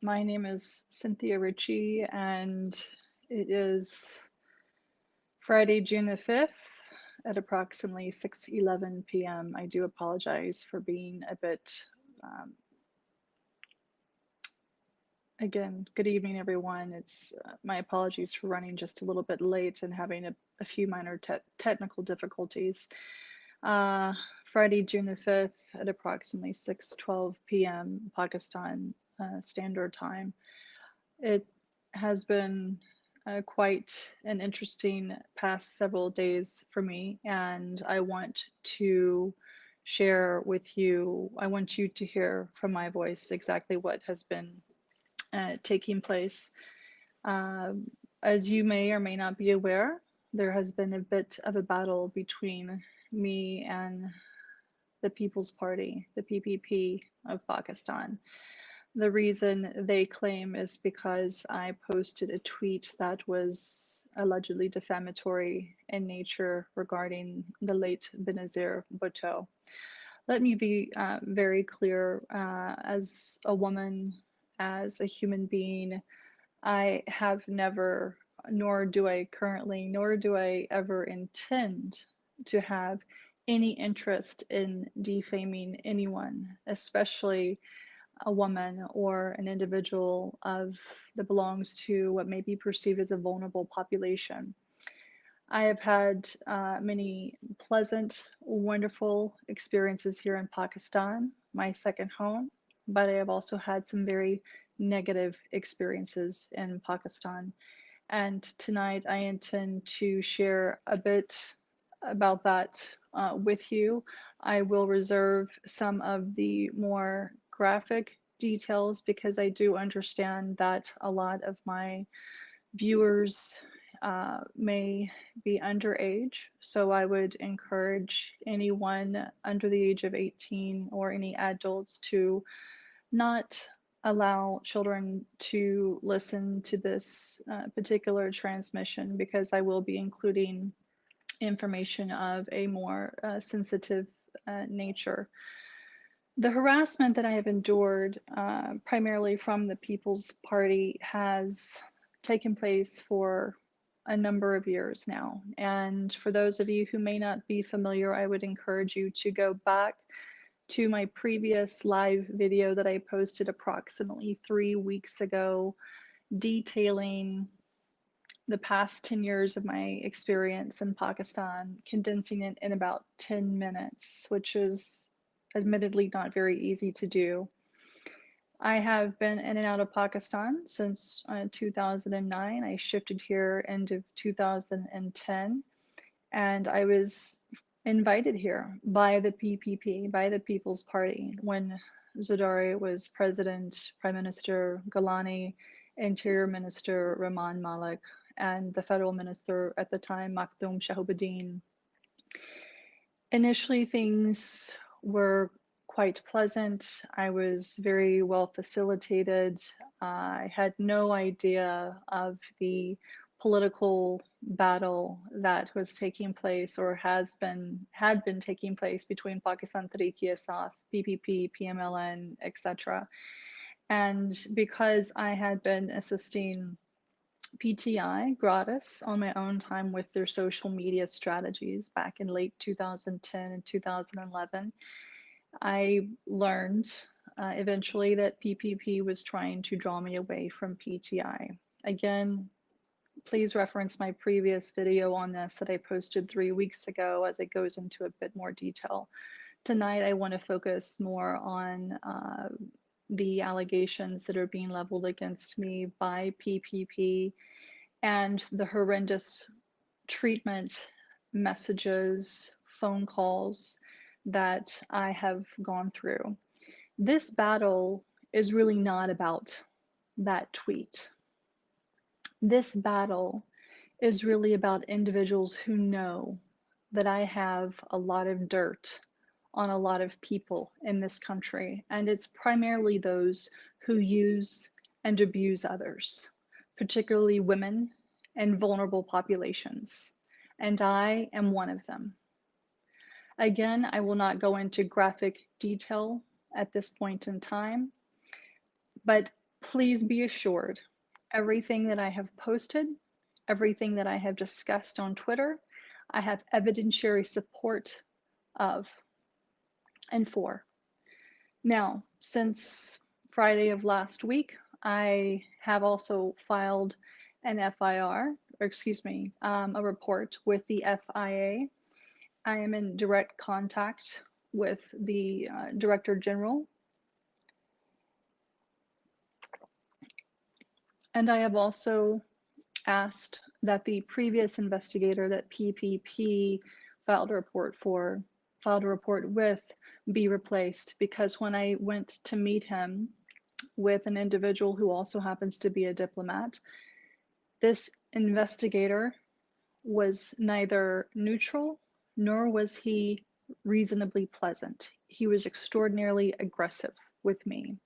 My name is Cynthia Ritchie, and it is Friday, June the 5th at approximately 6:11 p.m. I do apologize for being a bit, um, again, good evening, everyone. It's my apologies for running just a little bit late and having a few minor technical difficulties. Uh, Friday, June the 5th at approximately 6:12 p.m. Pakistan Standard Time. It has been quite an interesting past several days for me, and I want to share with you, I want you to hear from my voice exactly what has been taking place. Um, as you may or may not be aware, there has been a bit of a battle between me and the People's Party, the PPP of Pakistan. The reason they claim is because I posted a tweet that was allegedly defamatory in nature regarding the late Benazir Bhutto. Let me be very clear, as a woman, as a human being, I have never, nor do I currently, nor do I ever intend to have any interest in defaming anyone, especially a woman or an individual that belongs to what may be perceived as a vulnerable population. I have had many pleasant, wonderful experiences here in Pakistan, my second home, but I have also had some very negative experiences in Pakistan. And tonight I intend to share a bit about that with you. I will reserve some of the more graphic details because I do understand that a lot of my viewers may be underage. So I would encourage anyone under the age of 18 or any adults to not allow children to listen to this particular transmission because I will be including information of a more sensitive nature. The harassment that I have endured, primarily from the People's Party, has taken place for a number of years now. And for those of you who may not be familiar, I would encourage you to go back to my previous live video that I posted approximately 3 weeks ago, detailing the past 10 years of my experience in Pakistan, condensing it in about 10 minutes, which is admittedly not very easy to do. I have been in and out of Pakistan since 2009. I shifted here end of 2010, and I was invited here by the PPP, by the People's Party, when Zardari was president, Prime Minister Galani, Interior Minister Rehman Malik, and the federal minister at the time, Makhdoom Shahabuddin. Initially, things were quite pleasant. I was very well facilitated. I had no idea of the political battle that was taking place or had been taking place between Pakistan Tehreek-e-Insaf, PPP, PMLN, etc. And because I had been assisting PTI gratis on my own time with their social media strategies back in late 2010 and 2011, I learned eventually that PPP was trying to draw me away from PTI. Again, please reference my previous video on this that I posted 3 weeks ago as it goes into a bit more detail. Tonight, I want to focus more on the allegations that are being leveled against me by PPP and the horrendous treatment messages, phone calls that I have gone through. This battle is really not about that tweet. This battle is really about individuals who know that I have a lot of dirt on a lot of people in this country, and it's primarily those who use and abuse others, particularly women and vulnerable populations. And I am one of them. Again, I will not go into graphic detail at this point in time, but Please be assured, everything that I have posted, everything that I have discussed on Twitter, I have evidentiary support of and for. Now, since Friday of last week, I have also filed an FIR, or excuse me, a report with the FIA. I am in direct contact with the Director General, and I have also asked that the previous investigator that PPP filed a report with be replaced, because when I went to meet him with an individual who also happens to be a diplomat, this investigator was neither neutral nor was he reasonably pleasant. He was extraordinarily aggressive with me.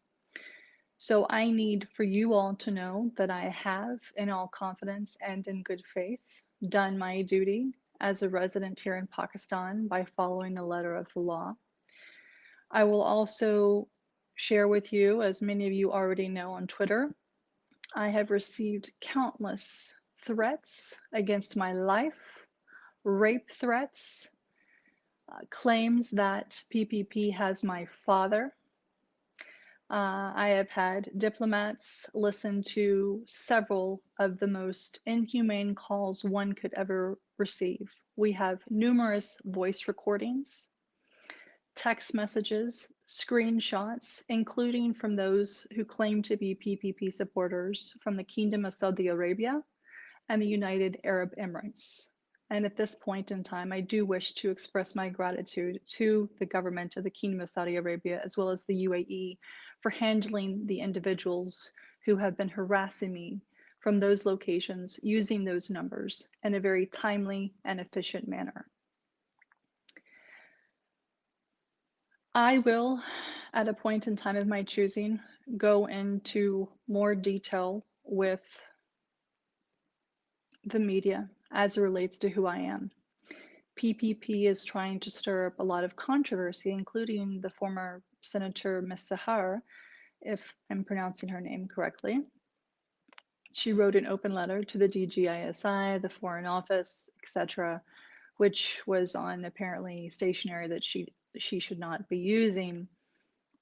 So I need for you all to know that I have, in all confidence and in good faith, done my duty as a resident here in Pakistan by following the letter of the law. I will also share with you, as many of you already know on Twitter, I have received countless threats against my life, rape threats, claims that PPP has my father. I have had diplomats listen to several of the most inhumane calls one could ever receive. We have numerous voice recordings, text messages, screenshots, including from those who claim to be PPP supporters from the Kingdom of Saudi Arabia and the United Arab Emirates. And at this point in time, I do wish to express my gratitude to the government of the Kingdom of Saudi Arabia, as well as the UAE, for handling the individuals who have been harassing me from those locations using those numbers in a very timely and efficient manner. I will, at a point in time of my choosing, go into more detail with the media as it relates to who I am. PPP is trying to stir up a lot of controversy, including the former Senator Ms. Sahar, if I'm pronouncing her name correctly. She wrote an open letter to the DGISI, the Foreign Office, etc., which was on apparently stationery that she should not be using.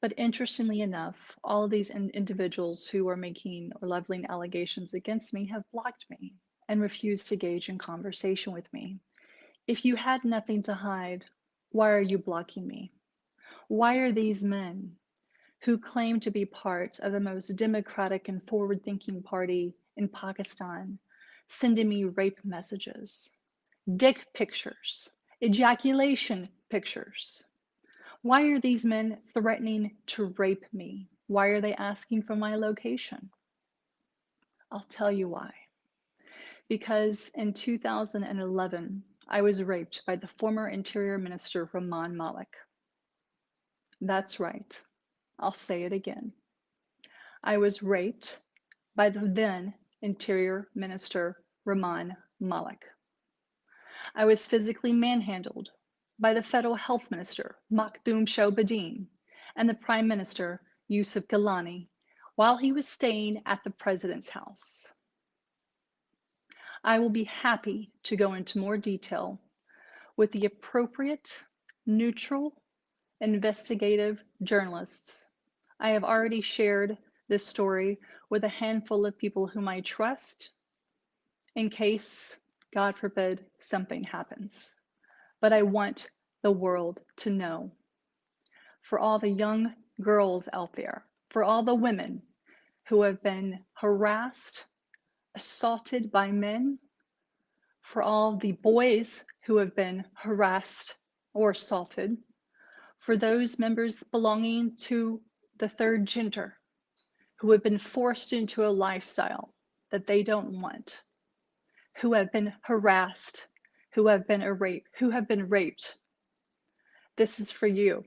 But interestingly enough, all of these individuals who are making or leveling allegations against me have blocked me and refused to engage in conversation with me. If you had nothing to hide, why are you blocking me? Why are these men who claim to be part of the most democratic and forward-thinking party in Pakistan sending me rape messages, dick pictures, ejaculation pictures? Why are these men threatening to rape me? Why are they asking for my location? I'll tell you why. Because in 2011, I was raped by the former Interior Minister, Rehman Malik. That's right. I'll say it again. I was raped by the then Interior Minister, Rehman Malik. I was physically manhandled by the Federal Health Minister, Makhdoom Shahbudin, and the Prime Minister, Yusuf Gilani, while he was staying at the President's house. I will be happy to go into more detail with the appropriate, neutral, investigative journalists. I have already shared this story with a handful of people whom I trust in case, God forbid, something happens. But I want the world to know. For all the young girls out there, for all the women who have been harassed, assaulted by men, for all the boys who have been harassed or assaulted, for those members belonging to the third gender who have been forced into a lifestyle that they don't want, who have been harassed, who have been raped. This is for you.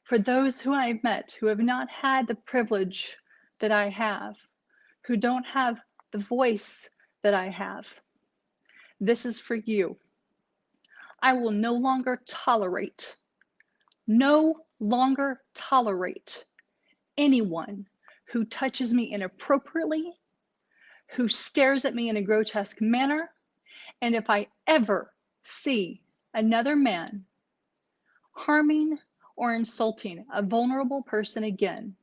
For those who I've met who have not had the privilege that I have, who don't have the voice that I have, this is for you. I will no longer tolerate anyone who touches me inappropriately, who stares at me in a grotesque manner, and if I ever see another man harming or insulting a vulnerable person again,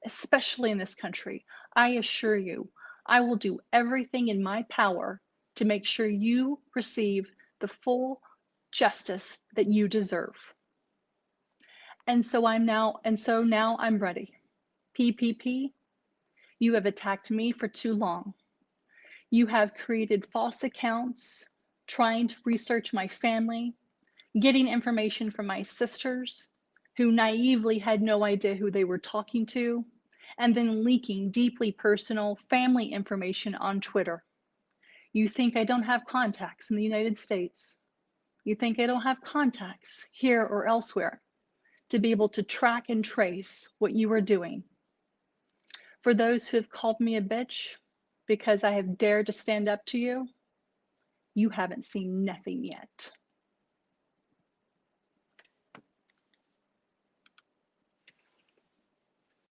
especially in this country, I assure you, I will do everything in my power to make sure you receive the full justice that you deserve. And so now I'm ready. PPP, you have attacked me for too long. You have created false accounts, trying to research my family, getting information from my sisters, who naively had no idea who they were talking to, and then leaking deeply personal family information on Twitter. You think I don't have contacts in the United States. You think I don't have contacts here or elsewhere to be able to track and trace what you are doing. For those who have called me a bitch because I have dared to stand up to you, you haven't seen nothing yet.